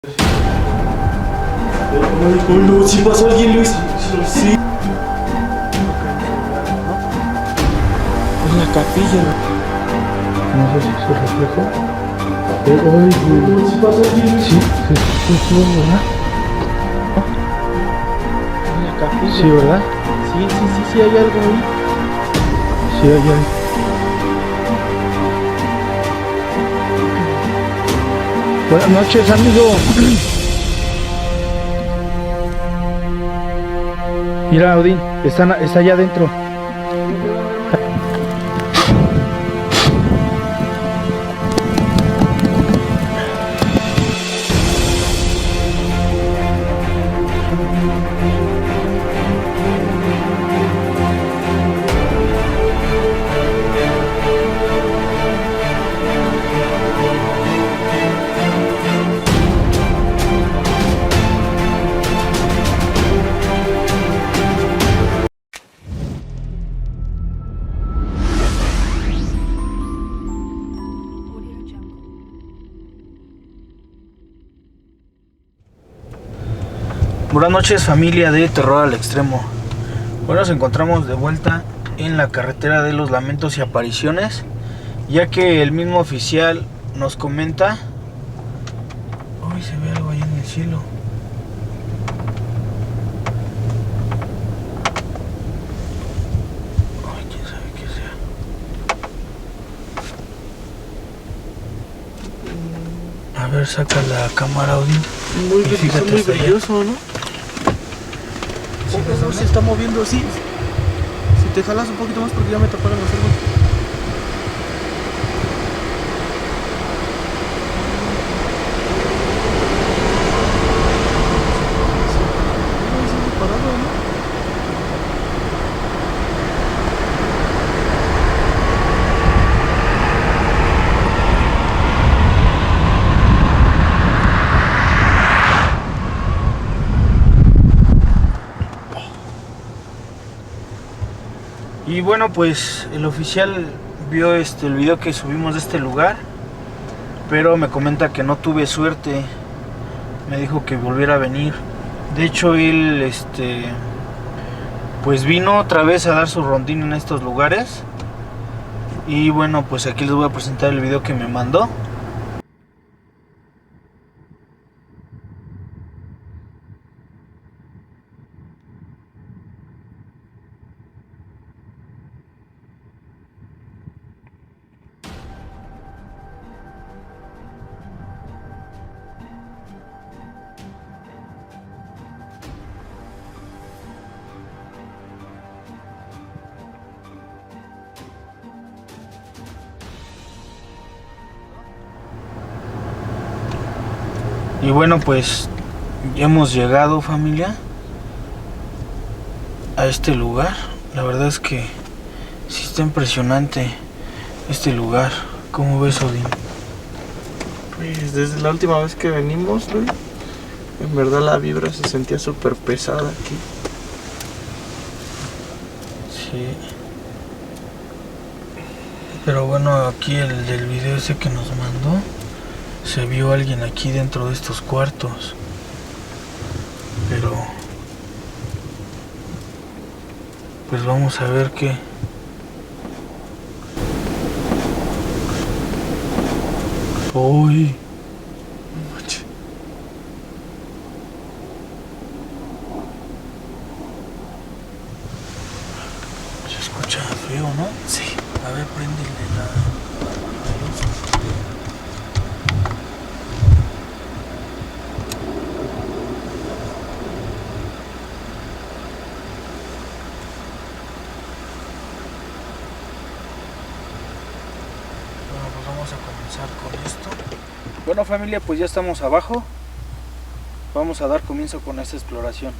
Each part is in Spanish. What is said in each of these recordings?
Oh, no, si pasó alguien, Luis. Sí. Es la capilla. No sé si se reflejó. Ay, Si pasó alguien, Luis. sí, sí, ¿verdad? Es la capilla. Sí, ¿verdad? Sí, hay algo ahí. Sí, hay. Buenas noches, amigo. Mira, Odín, está allá adentro. Buenas noches, familia de Terror al Extremo. Hoy nos encontramos de vuelta en la carretera de los lamentos y apariciones, ya que el mismo oficial nos comenta. Uy, se ve algo ahí en el cielo. Ay, quién sabe qué sea. A ver, saca la cámara, audio. Muy, Fíjate muy hasta allá. brilloso, ¿no? Oh, se está moviendo, sí. Si te jalas un poquito más porque ya me taparon los árboles. Parado, ¿no? Y bueno, pues el oficial vio el video que subimos de este lugar, pero me comenta que no tuve suerte. Me dijo que volviera a venir. De hecho, él pues vino otra vez a dar su rondín en estos lugares. Y bueno, pues aquí les voy a presentar el video que me mandó. Y bueno, pues ya hemos llegado, familia, a este lugar. La verdad es que sí está impresionante este lugar. ¿Cómo ves, Odín? Pues desde la última vez que venimos, Luis, en verdad la vibra se sentía súper pesada aquí. Sí. Pero bueno, aquí el del video ese que nos mandó, se vio alguien aquí dentro de estos cuartos. Pero pues vamos a ver qué. Uy. Se escucha feo, ¿no? Sí. A ver, préndele la luz. Bueno, pues vamos a comenzar con esto. Bueno, familia, pues ya estamos abajo. Vamos a dar comienzo con esta exploración.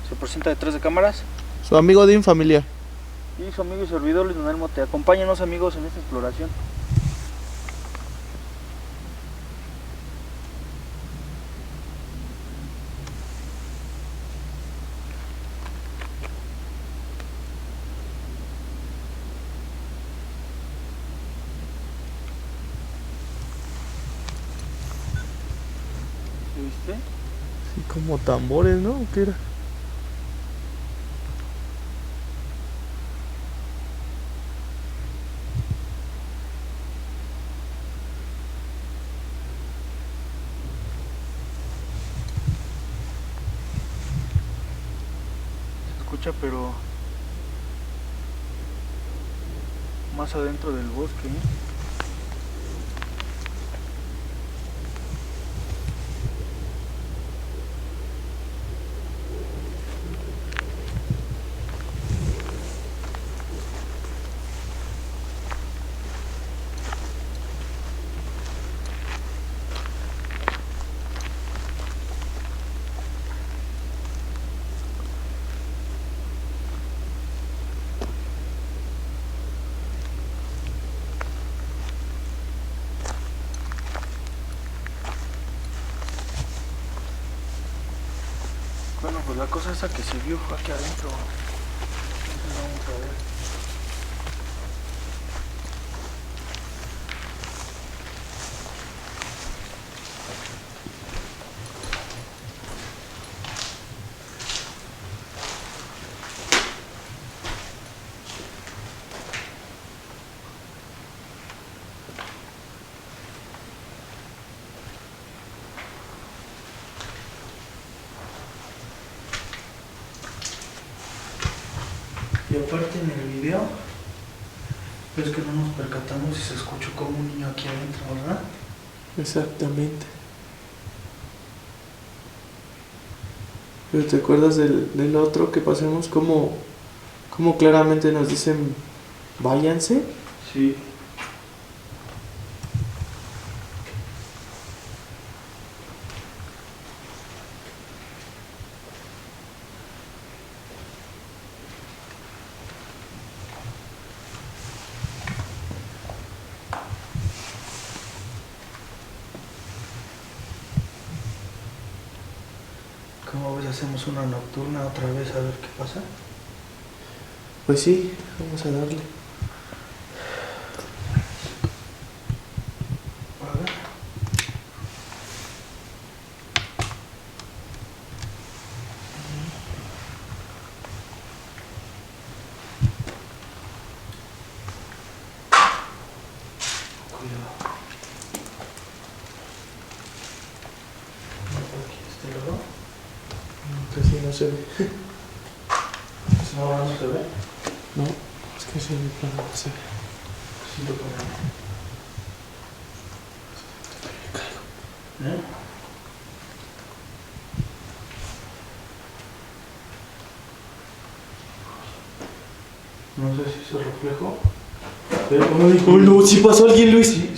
Se presenta detrás de cámaras Su amigo Dean, familia. y su amigo y servidor Luis Manuel Mote. Acompáñenos, amigos, en esta exploración. ¿Qué? Sí, como tambores, ¿no? ¿O qué era? Se escucha, pero más adentro del bosque, ¿eh? Bueno, pues la cosa esa que se vio fue aquí adentro. Entonces vamos a ver. Y aparte en el video, es que no nos percatamos y se escuchó como un niño aquí adentro, ¿verdad? Exactamente. Pero ¿te acuerdas del otro que pasemos como claramente nos dicen váyanse? Sí. ¿Cómo ves? Hacemos una nocturna otra vez a ver qué pasa. Pues sí, vamos a darle. A ver. Cuidado. Aquí este lado. Casi no se ve. No, no se ve. No, es que sí, no se ve. Sí lo ponemos. ¿Eh? No sé si se reflejó. Pero, ¡Oh, no! ¡Sí pasó alguien, Luis! sí.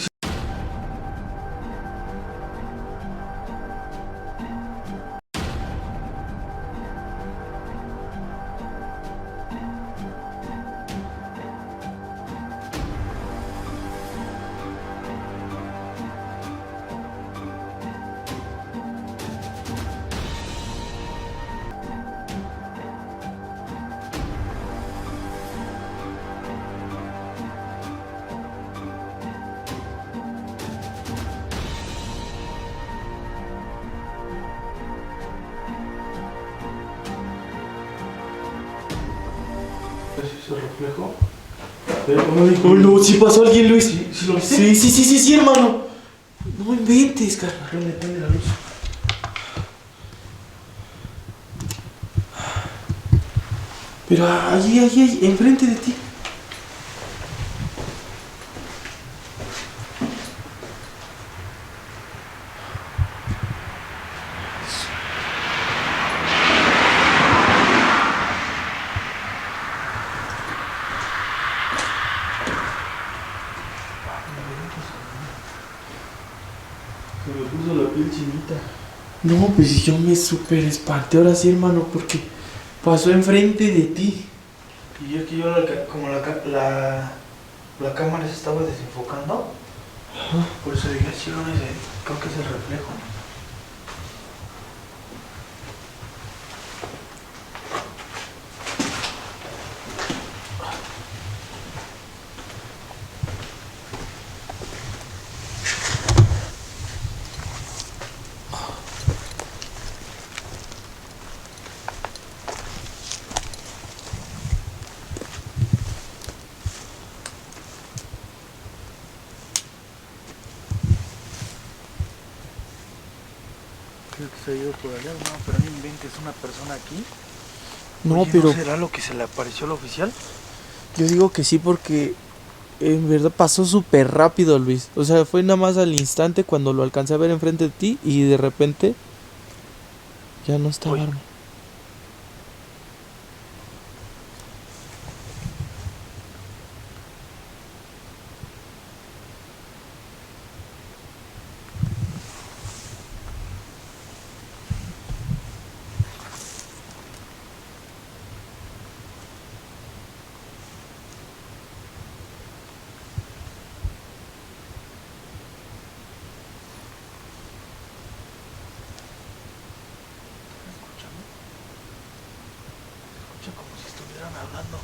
Si se reflejó. Pero, ¡Oh, no! ¡Sí pasó alguien, Luis! ¿Sí lo viste? Sí, hermano. No inventes, carnal. Prende la luz. Pero ahí, enfrente de ti. Se me puso la piel chinita. No, pues yo me súper espanté ahora sí, hermano, porque pasó enfrente de ti. Y es que yo, como la cámara se estaba desenfocando, por eso dije, sí, no, creo que es el reflejo. Creo que se ha ido por allá, no, pero no inventes, una persona aquí. No, Oye, pero ¿no será lo que se le apareció al oficial? yo digo que sí porque en verdad pasó súper rápido, Luis. O sea, fue nada más al instante cuando lo alcancé a ver enfrente de ti y de repente ya no estaba. Oye. Escucha como si estuvieran hablando.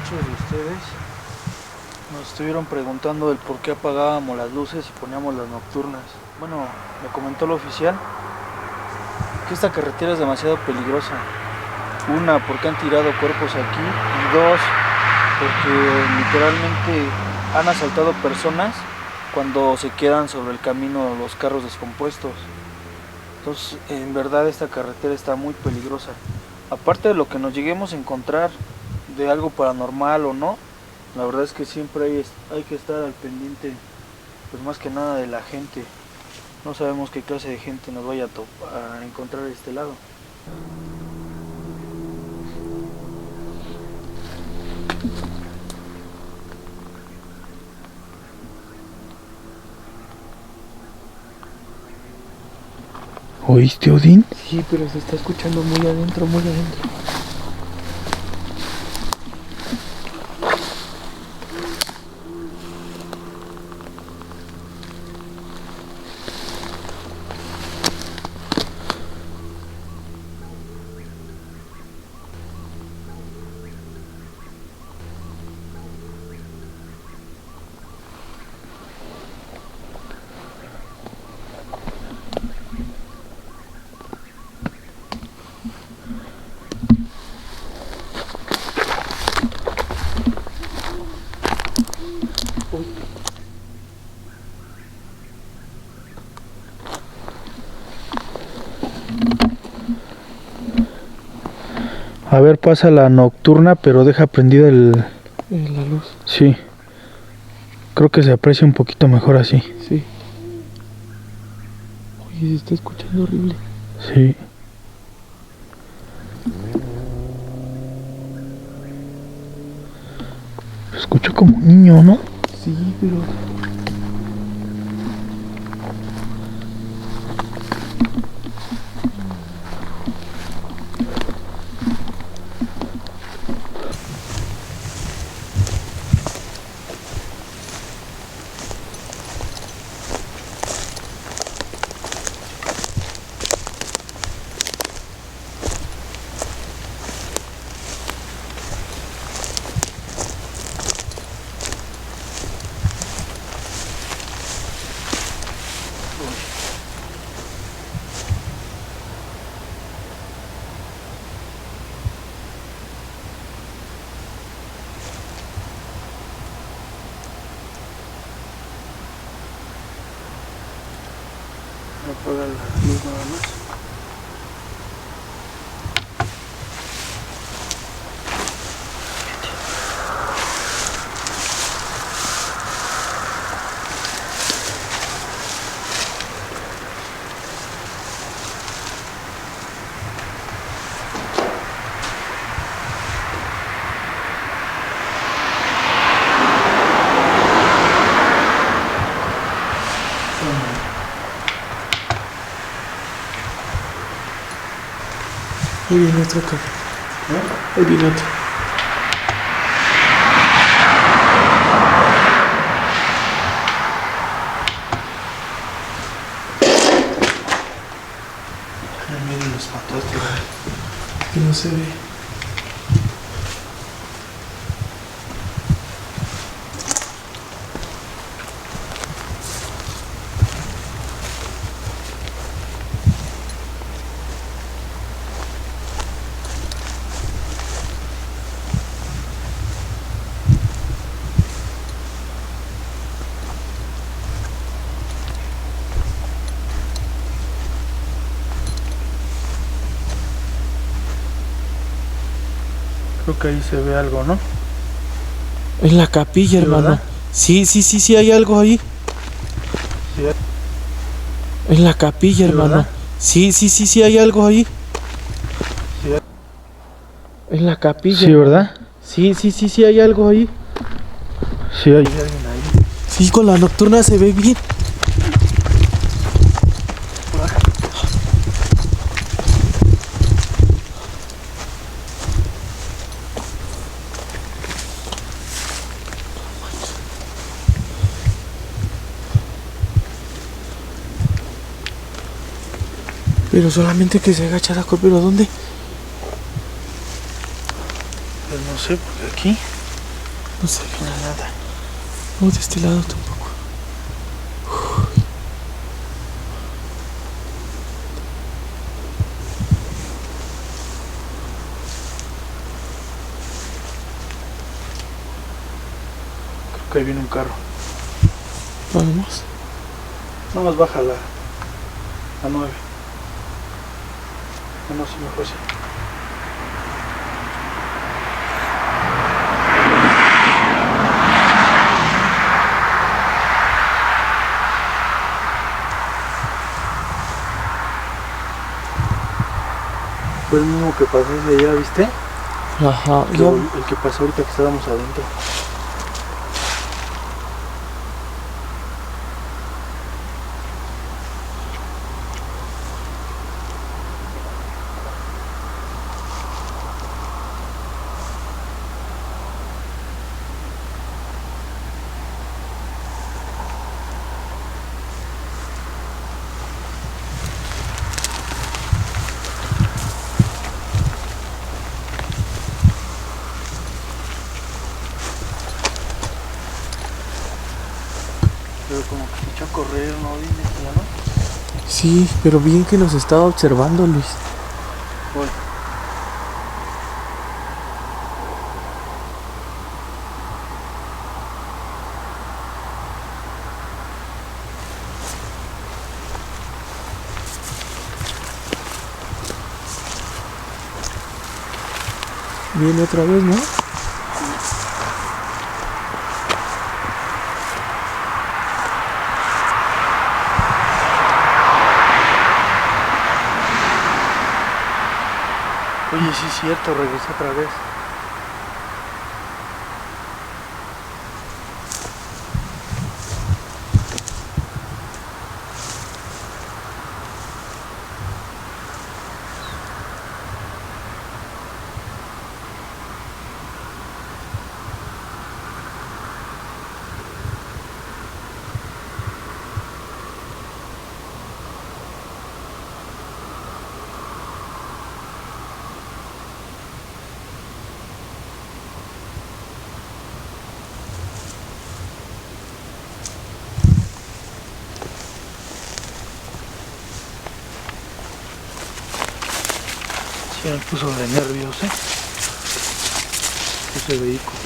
Muchos de ustedes nos estuvieron preguntando el por qué apagábamos las luces y poníamos las nocturnas. Bueno, me comentó el oficial que esta carretera es demasiado peligrosa. Una, porque han tirado cuerpos aquí, y dos, porque literalmente han asaltado personas cuando se quedan sobre el camino los carros descompuestos. Entonces, en verdad esta carretera está muy peligrosa. Aparte de lo que nos lleguemos a encontrar de algo paranormal o no, la verdad es que siempre hay que estar al pendiente, pues más que nada de la gente. No sabemos qué clase de gente nos vaya a encontrar de este lado. ¿Oíste, Odín? Sí, pero se está escuchando muy adentro, muy adentro. A ver, pasa la nocturna, pero deja prendida La luz. Sí. Creo que se aprecia un poquito mejor así. Sí. Oye, se está escuchando horrible. Sí. Lo escucho como un niño, ¿no? Sí, pero... Apaga la luz nada más. Ahí viene otro carro. Ahí viene otro. Miren los patos, Que no se ve. Creo que ahí se ve algo, ¿no? En la capilla, Sí, hermano. ¿verdad? Sí, hay algo ahí. Sí, En la capilla, Sí, hermano. ¿verdad? Sí, hay algo ahí. sí, En la capilla. sí, ¿verdad? Sí, hay algo ahí. Sí, hay alguien ahí. Sí, con la nocturna se ve bien. Pero solamente que se agacha la pero ¿dónde? Pues no sé, porque aquí No se ve no hay nada. No, de este lado tampoco. Creo que ahí viene un carro. Vamos. Nada más baja la 9. No, sí, mejor sí. Fue el mismo que pasó desde allá, ¿viste? Ajá. El que pasó ahorita que estábamos adentro. Pero como que se echó a correr, ¿no? Dime, ¿ya no? Sí, pero bien que nos estaba observando, Luis. Bueno. Viene otra vez, ¿no? Oye, sí es cierto, regresó otra vez. Sí, me puso de nervios, ese vehículo.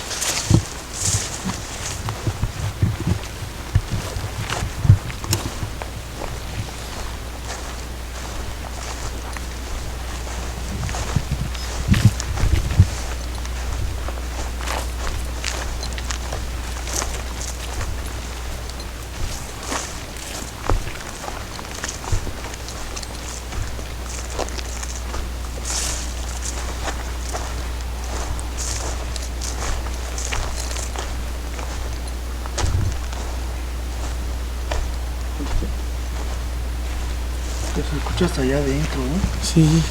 Que se escucha hasta allá adentro, ¿no? Sí.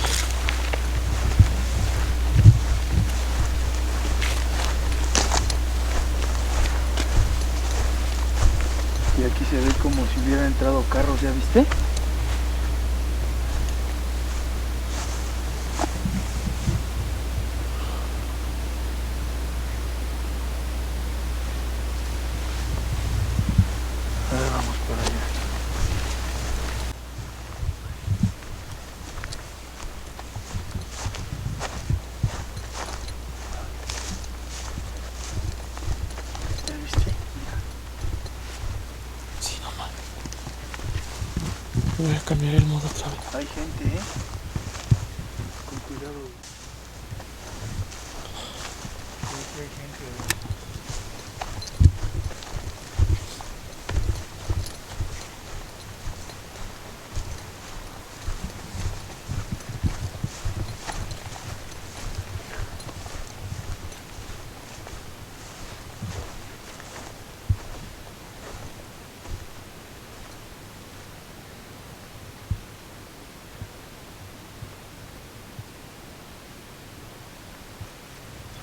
si hubiera entrado carros, ¿ya viste? A ver, vamos por allá. ¿Ya viste? Sí, no mames. Voy a cambiar el modo otra vez. Hay gente, con cuidado, güey. Sí, hay gente, güey.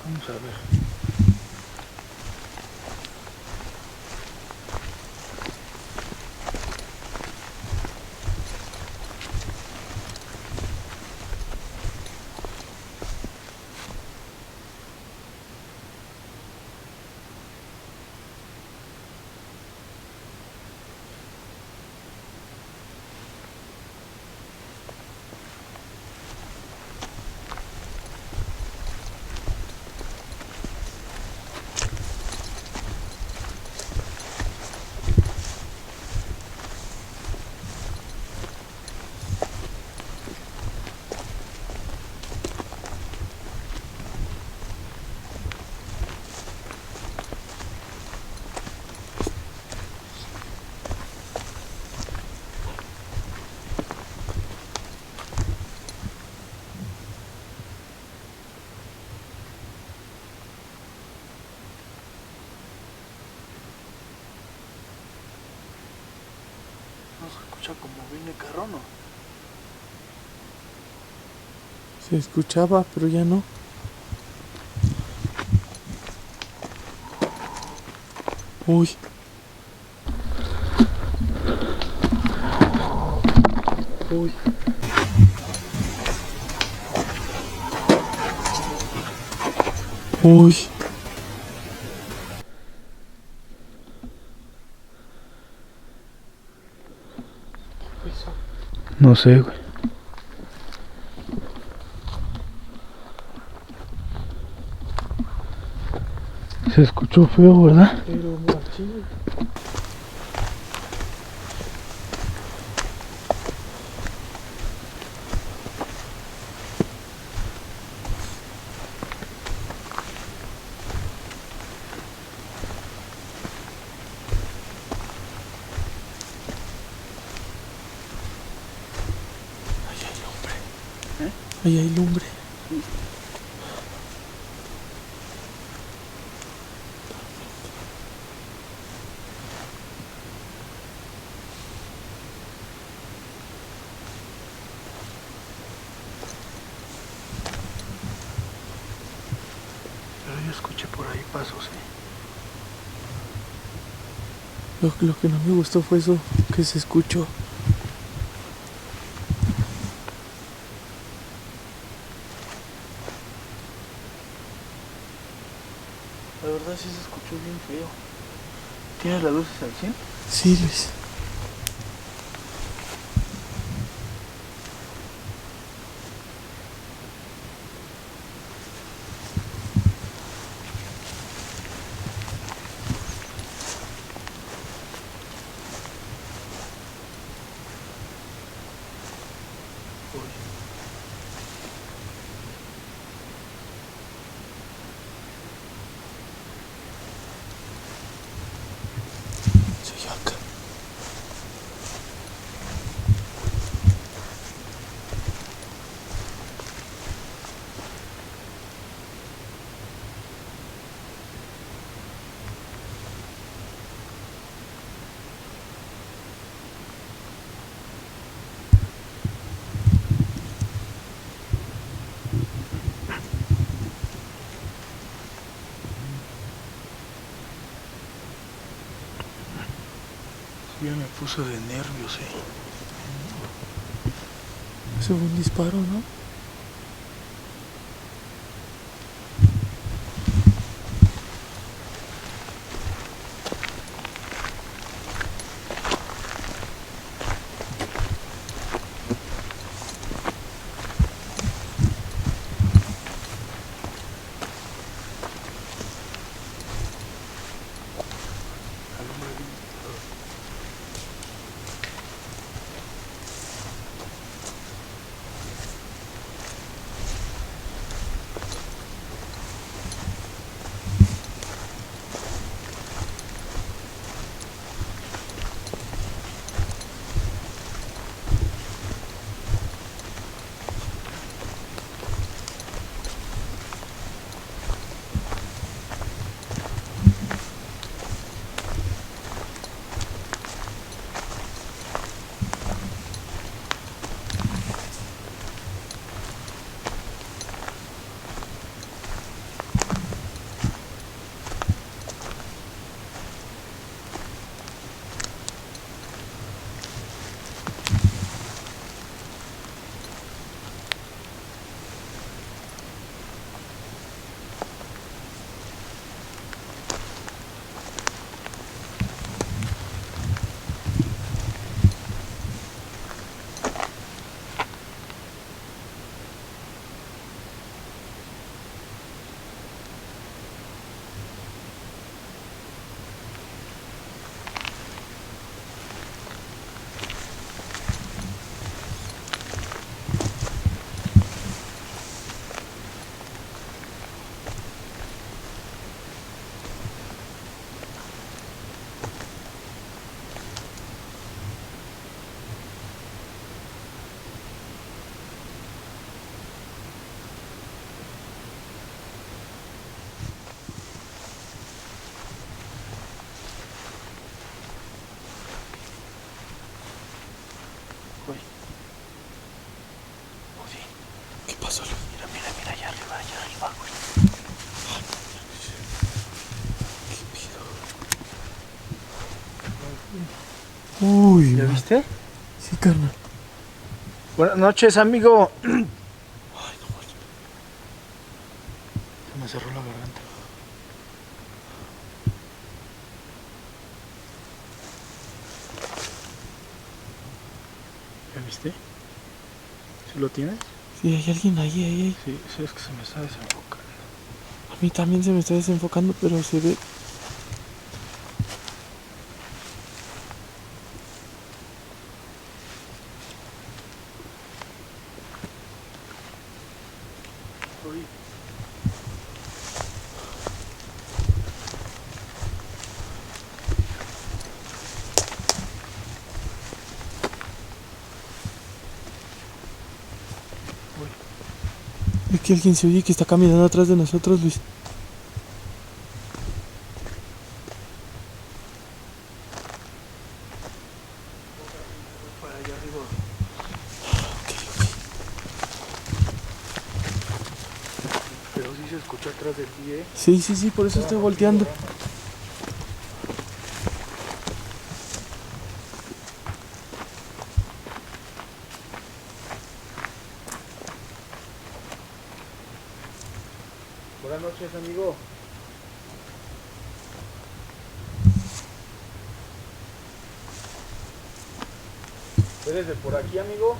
Vamos a ver. No se escucha como viene carro, ¿no? Se escuchaba, pero ya no. Uy. Uy. Uy. No sé, güey. Se escuchó feo, ¿verdad? Pero machín. Ahí hay lumbre. Ahí hay lumbre. Pero yo escuché por ahí pasos, Lo que no me gustó fue eso que se escuchó. La verdad sí se escuchó bien feo. ¿Tienes las luces al 100? Sí, Luis. Soy yo acá. Ya me puso de nervios, Ese fue un disparo, ¿no? ¿Qué pasó, Luis? Mira, allá arriba, güey. ¿Qué pido? Uy, ¿Ya man. viste? Sí, carnal. Buenas noches, amigo. Ay, no, Se me cerró la garganta. ¿Ya viste? ¿Sí lo tienes? sí, hay alguien ahí. Sí, es que se me está desenfocando. A mí también se me está desenfocando, pero se ve. Es que alguien se oye que está caminando atrás de nosotros, Luis. Para allá arriba. Pero sí se escuchó atrás de ti, ¿eh? Sí, por eso estoy volteando. Buenas noches, amigo. ¿Eres de por aquí, amigo?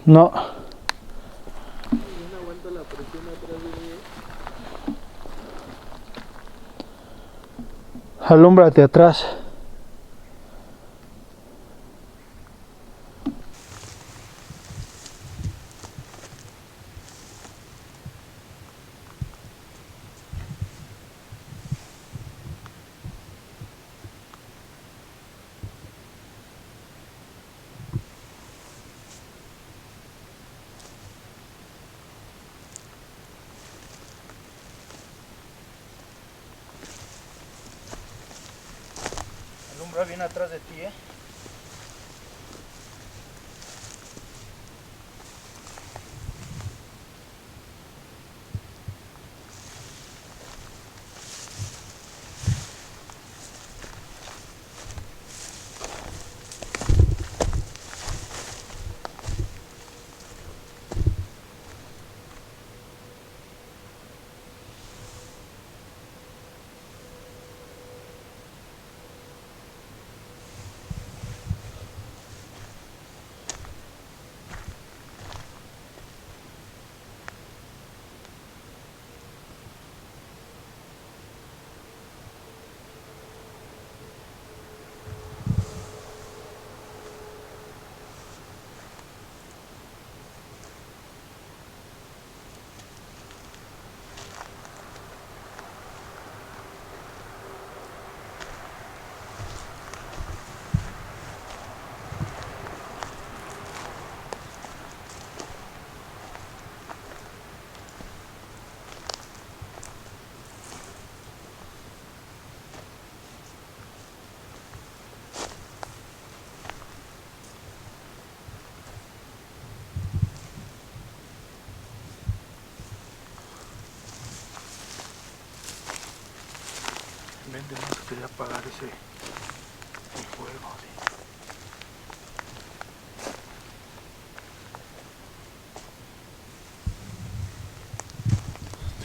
No. No aguanto la presión atrás de mí. Alúmbrate atrás. Alumbra bien atrás de ti, ¿eh? Vente, no se quería apagar el fuego, sí.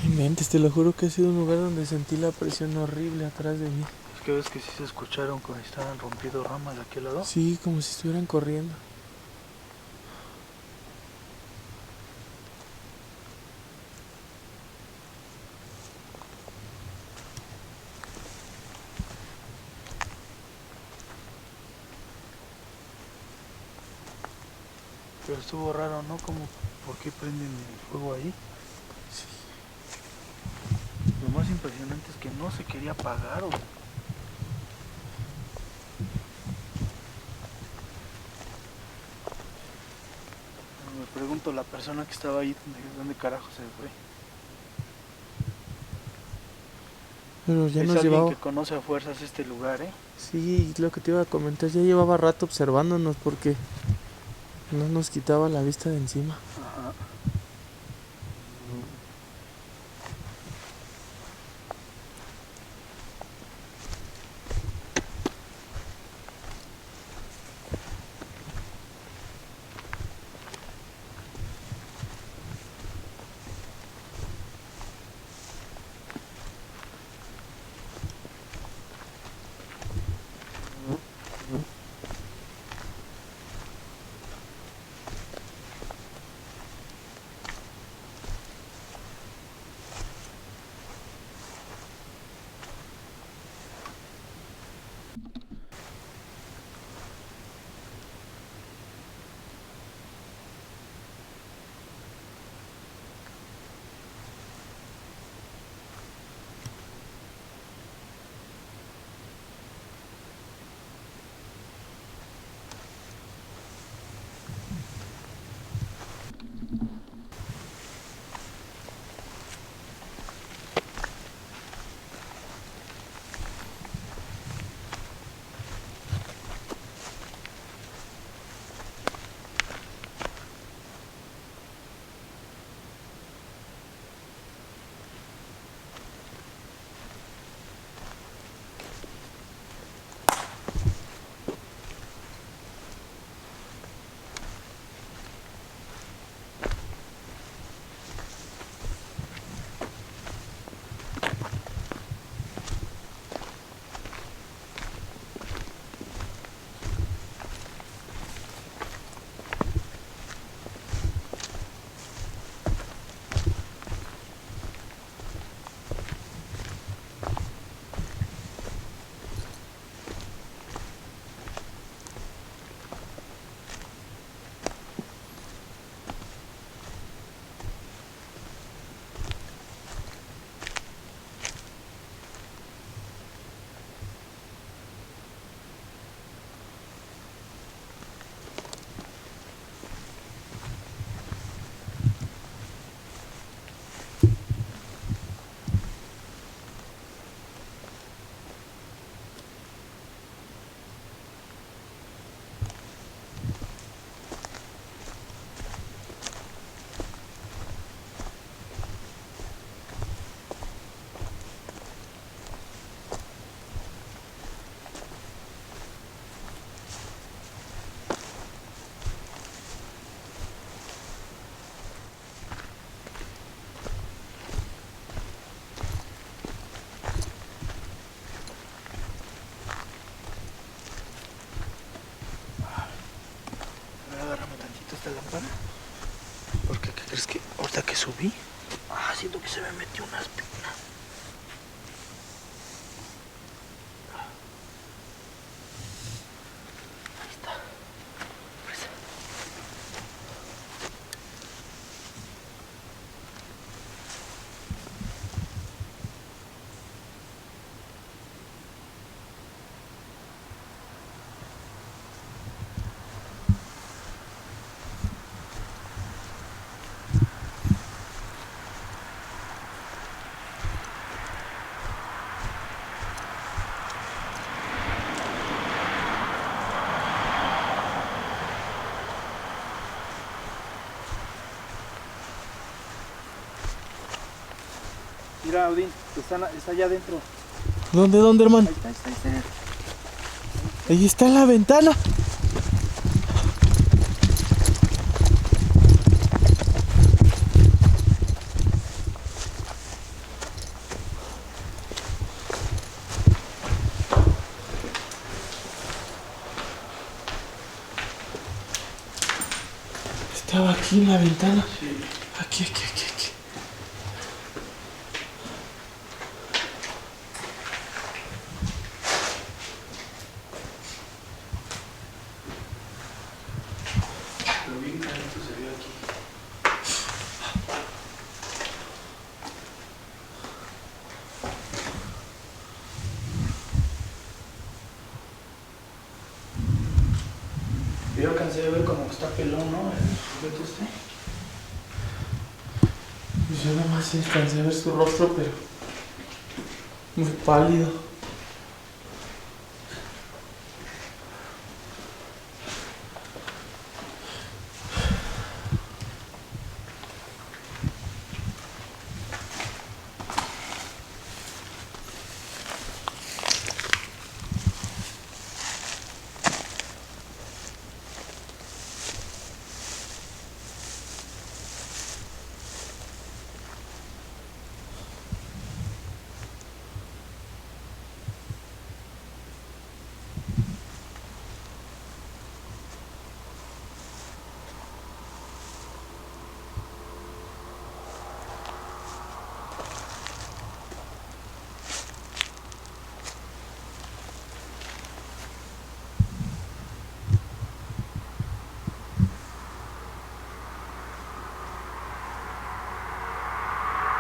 No inventes, te lo juro que ha sido un lugar donde sentí la presión horrible atrás de mí. Es que ves que sí se escucharon cuando estaban rompiendo ramas de aquel lado. Sí, como si estuvieran corriendo. Pero estuvo raro, ¿no? Como, ¿por qué prenden el fuego ahí? Sí. Lo más impresionante es que no se quería apagar, o... Me pregunto, la persona que estaba ahí, ¿de dónde carajo se fue? Pero ya Es nos alguien llevaba. que conoce a fuerzas este lugar, ¿eh? Sí, lo que te iba a comentar, ya llevaba rato observándonos porque no nos quitaba la vista de encima. Ajá. siento que se me metió una espina. Ahí está. Presa. Mira, Odín, está allá adentro. ¿Dónde, hermano? Ahí está. Ahí está en la ventana. Estaba aquí en la ventana. Sí. Aquí. Pero bien clarito se vio aquí. Yo alcancé a ver como que está pelón, ¿no? El sujeto este. Pues yo nada más alcancé a ver su rostro, pero muy pálido.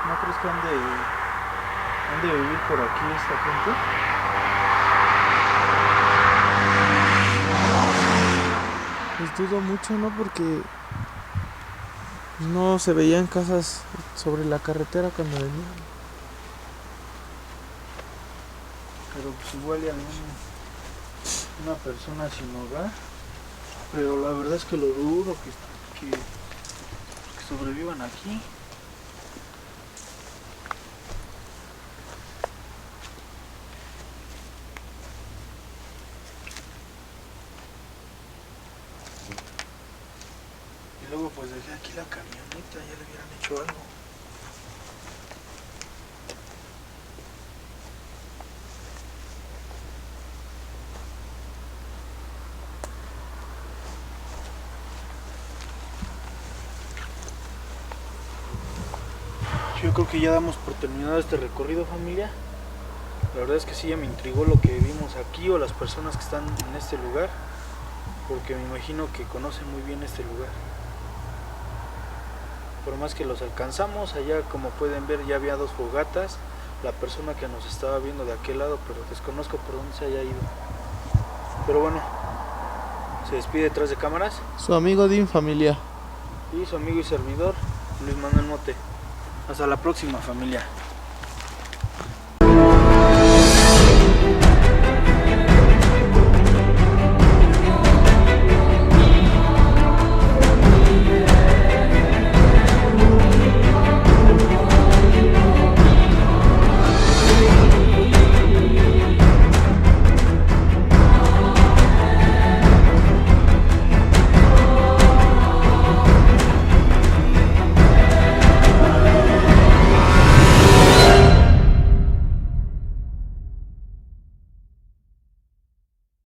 ¿No crees que han de vivir por aquí esta gente? Pues dudo mucho, ¿no? Porque no se veían casas sobre la carretera cuando venían. Pero pues igual y una persona sin hogar. Pero la verdad es que lo dudo que sobrevivan aquí. Y luego pues dejé aquí la camioneta, ya le hubieran hecho algo. Yo creo que ya damos por terminado este recorrido, familia. La verdad es que sí, ya me intrigó lo que vimos aquí o las personas que están en este lugar, porque me imagino que conocen muy bien este lugar. Por más que los alcanzamos, allá como pueden ver ya había 2 fogatas, la persona que nos estaba viendo de aquel lado, pero desconozco por dónde se haya ido. Pero bueno, se despide detrás de cámaras Su amigo Dean, familia. y su amigo y servidor Luis Manuel Mote. Hasta la próxima, familia.